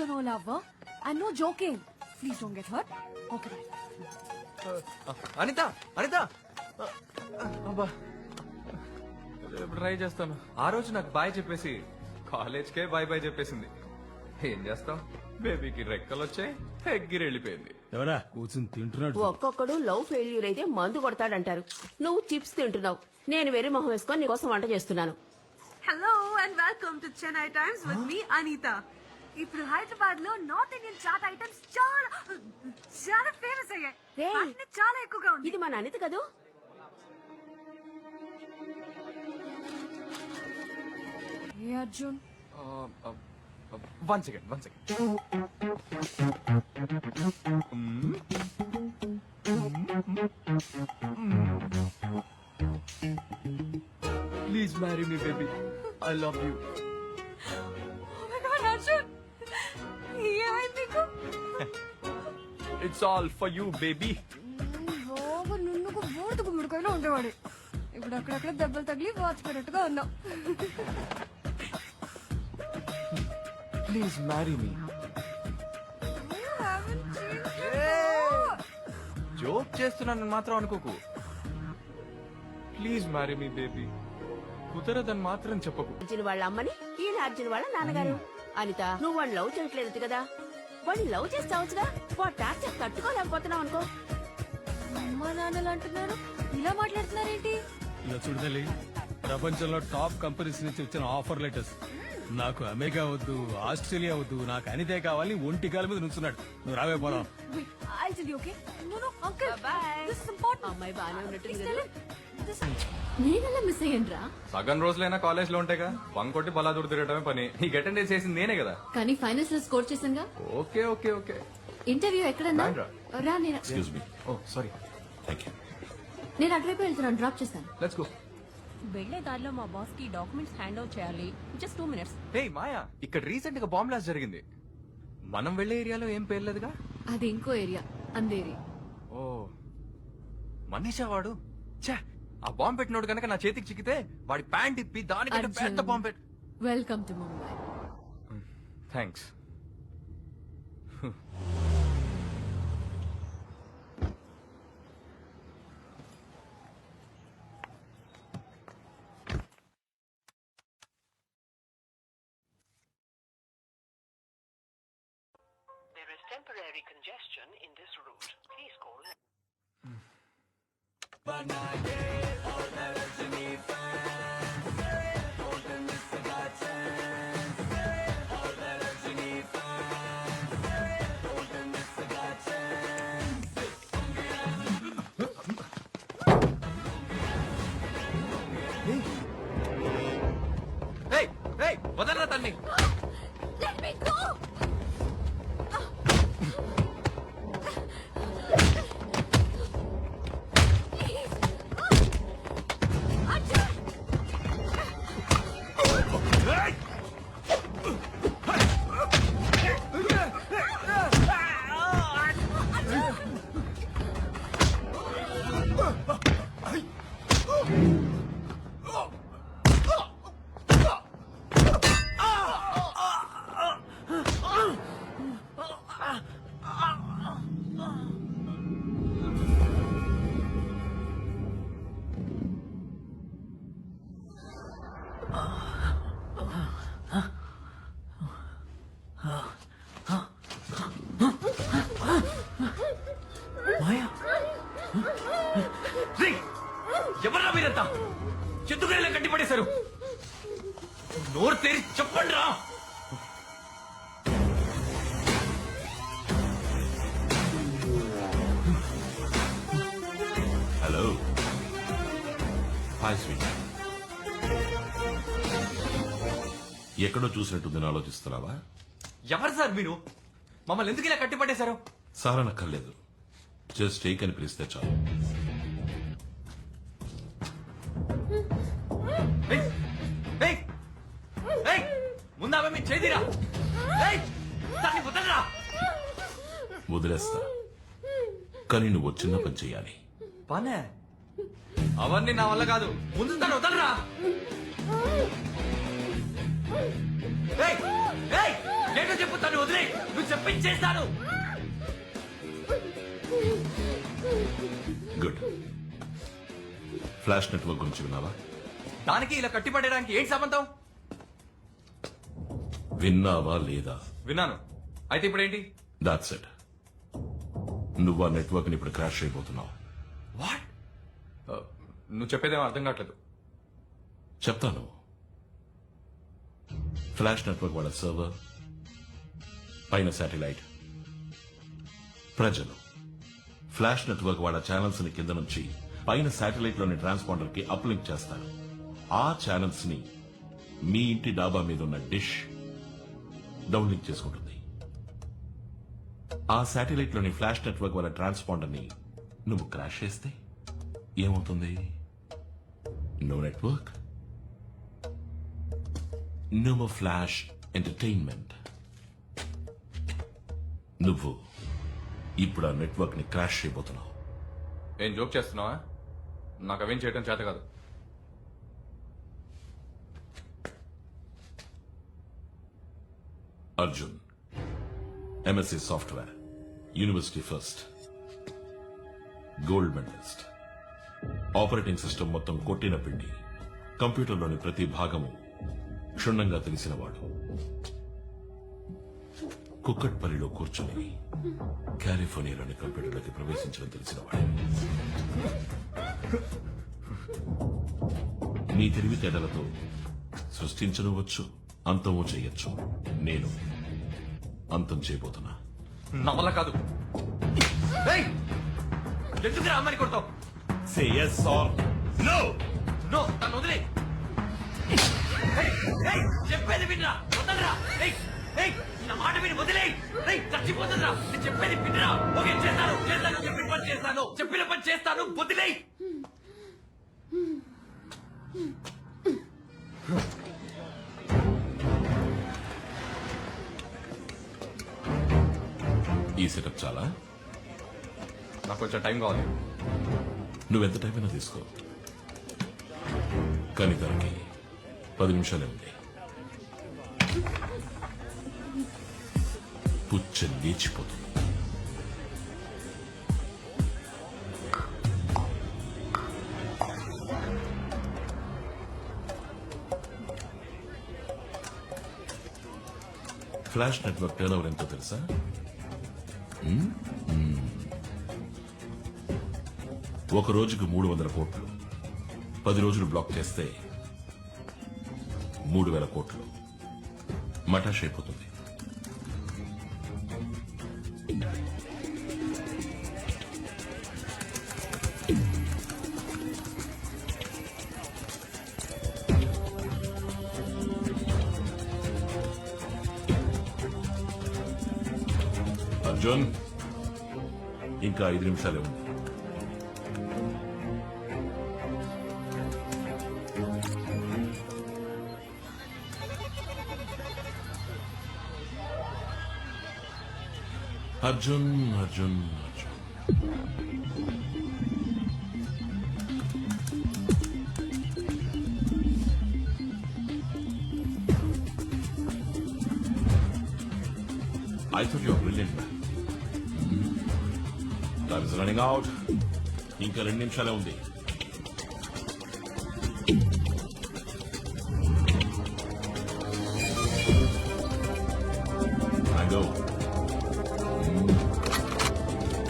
so no lover and no joking. Please don't get hurt. Okay, bye. Anitha Anitha అబ్బా రేపు try చేస్తాను. ఆ రోజు నాకు బాయ్ చెప్పేసి కాలేజ్కే బాయ్ బాయ్ చెప్పేసింది. ఏం చేస్తాం, బేబీకి రెక్కలు వచ్చాయి, ఎగ్గిరి వెళ్ళిపోయింది. ఎవరా కూర్చుని తింటున్నాడు? ఒక్కొక్కడు లవ్ ఫెయిల్యూర్ అయితే మందు కొడతాడంటారు. నువ్వు చిప్స్ తింటున్నావు, నేను వెర్రి మొహం వేసుకొని నీకోసం వంట చేస్తున్నాను. Hello and welcome to Chennai Times with me, Anita. ఇప్పుడు హైదరాబాద్ లో నార్త్ ఇండియన్ చాట్ ఐటమ్స్ చాలా చాలా ఫేమస్ అయ్యాయి. రేయ్. వాటిని చాలా ఎక్కువగా ఉంది. ఇది మన అనిత కదూ? ఏ Arjun, one second please marry me baby, I love you. oh my god Arjun, ఏమైంది నీకు? It's all for you baby. బాబు నువ్వు బూడిద గుమ్మడికాయలో ఉండేవాడు. ఇప్పుడు అక్కడక్కడ దెబ్బలు తగిలి వాచిపోయినట్టుగా ఉన్నావు. Please marry me. జోక్ చేస్తున్నాను మాత్రం అనుకోకు. Please marry me baby. కుదరదని మాత్రం చెప్పకు. అర్జున్ వాళ్ళ అమ్మని, ఈయన అర్జున్ వాళ్ళ నాన్నగారు. అనిత, నువ్వు వాడిని లవ్ చేయట్లేదు కదా? వాడిని లవ్ చేస్తావచ్చుగా. వాడు టార్చర్ తట్టుకోలేకపోతున్నావు అనుకో. అమ్మా నాన్నలు అంటున్నారు, ఇలా మాట్లాడుతున్నారేంటి? ఇలా చూడదలి, ప్రపంచంలో టాప్ కంపెనీస్ నుంచి వచ్చిన ఆఫర్ లెటర్స్. నాకు అమెరికా వద్దు, ఆస్ట్రేలియా వద్దు, నాకు అనితే కావాలి. ఒంటి కాల మీద నుంచున్నాడు. నువ్వు రావే పోదాం. I'll tell you, okay? No, uncle. Bye. This is important. అమ్మాయి బాగానే ఉన్నట్టుంది Please కదా? tell him. నేనెలా మిస్ అయ్యానురా? సగం రోజులైనా కాలేజ్ లో ఉంటాయిగా, బంకొట్టి బలాదూరు తిరగటమే పని. నీకు అటెండెన్స్ చేసింది నేనే కదా. కానీ ఫైనల్స్ లో స్కోర్ చేసానుగా. Okay okay okay. ఇంటర్వ్యూ ఎక్కడన్నా? Bandra. రా, నేను excuse me. Oh sorry. Thank you. నేను అటువైపు వెళ్తున్నాను, డ్రాప్ చేస్తాను. Let's go. వెళ్లే దారిలో మా బాస్ కి డాక్యుమెంట్స్ హ్యాండ్ ఓవర్ చేయాలి. Just 2 minutes. హే మాయా, ఇక్కడ రీసెంట్ గా బాంబ్ బ్లాస్ట్ జరిగింది. మనం వెళ్లే ఏరియాలో ఏం పేర్లేదుగా. అది ఇంకో ఏరియా, అందేరి. ఓ మనీషా వాడు. ఛే, ఆ బాంబ్ పెట్టినోడు కనుక నా చేతికి చిక్కితే వాడి ప్యాంట్ ఇప్పి దానికంటే అర్జున్. పెద్ద బాంబ్ పెట్టి. Welcome to Mumbai. Thanks. There is temporary congestion in this route. Please call. ఏయ్ ఏయ్, వదలరా తన్ని. Let me go! ఎవరా మీరంతా? ఎందుకు ఇలా కట్టిపడేశారు? నోరు తెరి చెప్పండి రా. హలో. Hi sweet. ఎక్కడో చూసినట్టుందని ఆలోచిస్తున్నావా? ఎవరు సార్ మీరు? మమ్మల్ని ఎందుకు ఇలా కట్టిపడేశారు? సారా నక్కర్లేదు, జస్ట్ టేక్ అని పిలిస్తే చాలు. ముందామే మీ చేదిరా. వదలరా. వదిలేస్తా, కానీ నువ్వు చిన్న పని చెయ్యాలి. పనే అవన్నీ నా వల్ల కాదు. ముందు తను వదలరా. ఏయ్, ఏయ్, ఏంటో చెప్పు, తను వదిలే, నువ్వు చెప్పించేస్తాను. గుడ్. ఫ్లాష్ నెట్వర్క్ గురించి విన్నావా? దానికి ఇలా కట్టిపడడానికి ఏంటి సంబంధం? విన్నావా లేదా? విన్నాను. అయితే ఇప్పుడు ఏంటి? That's it. నువ్వు ఆ నెట్వర్క్ ని ఇప్పుడు క్రాష్ అయిపోతున్నావు. వాట్? నువ్వు చెప్పేదేమో అర్థం కావట్లేదు. చెప్తాను. ఫ్లాష్ నెట్వర్క్ వాళ్ళ సర్వర్, పైన శాటిలైట్, ప్రజలు ఫ్లాష్ నెట్వర్క్ వాళ్ళ ఛానల్స్ ని కింద నుంచి పైన శాటిలైట్ లోని ట్రాన్స్పాండర్ కి అప్లింక్ చేస్తారు. ఆ ఛానల్స్ ని మీ ఇంటి డాబా మీద ఉన్న డిష్ డౌన్లింక్ చేసుకుంటుంది. ఆ శాటిలైట్ లోని ఫ్లాష్ నెట్వర్క్ వాళ్ళ ట్రాన్స్పాండర్ ని నువ్వు క్రాష్ చేస్తే ఏమవుతుంది? No network, no more flash entertainment. నువ్వు ఇప్పుడు ఆ నెట్వర్క్ ని క్రాష్ చేయబోతున్నావు. ఏం జోక్ చేస్తున్నావా? నాకు అవేం చేయడం చేత కాదు. Arjun, MSc software, university first, gold medalist, operating system మొత్తం కొట్టిన పిండి, కంప్యూటర్లోని ప్రతి భాగము క్షుణ్ణంగా తెలిసినవాడు, కుక్కట్పల్లిలో కూర్చొని కాలిఫోర్నియాలోని కంప్యూటర్లోకి ప్రవేశించడం తెలిసినవాడు. నీ తెలివితేటలతో సృష్టించవచ్చు, అంతము చేయొచ్చు. నేను అంతం చేయబోతున్నా. నా వల్ల కాదు. ఏయ్! ఎందుకురా అమ్మని కొడతావు? Say yes or no. No, తను వదిలే. ఏయ్! ఏయ్! చెప్పేది వినరా, వదలరా. ఏయ్! ఏయ్! నా మాట విని వదిలే. చచ్చిపోతుందిరా. నేను చెప్పేది వినరా. ఓకే, చేస్తాను, చెప్పిన పని చేస్తాను, వదిలే. ఈ సెటప్ చాలా? నాకు కొంచెం టైం కావాలి. నువ్వెంత టైం అయినా తీసుకో, కానీ దానికి 10 నిమిషాలే ఉంది. పుచ్చ లేచిపోతుంది. ఫ్లాష్ నెట్వర్క్ టర్న్ ఓవర్ ఎంతో తెలుసా? ఒక రోజుకు 300 కోట్లు. 10 రోజులు బ్లాక్ చేస్తే 3000 కోట్లు. మటాష్ అయిపోతుంది. అర్జున్, ఇంకా 5 నిమిషాలే ఉంది. Arjun, Arjun, Arjun. I thought you were brilliant, man. Time is running out. ఇంకా 2 నిమిషాలే ఉంది. I go.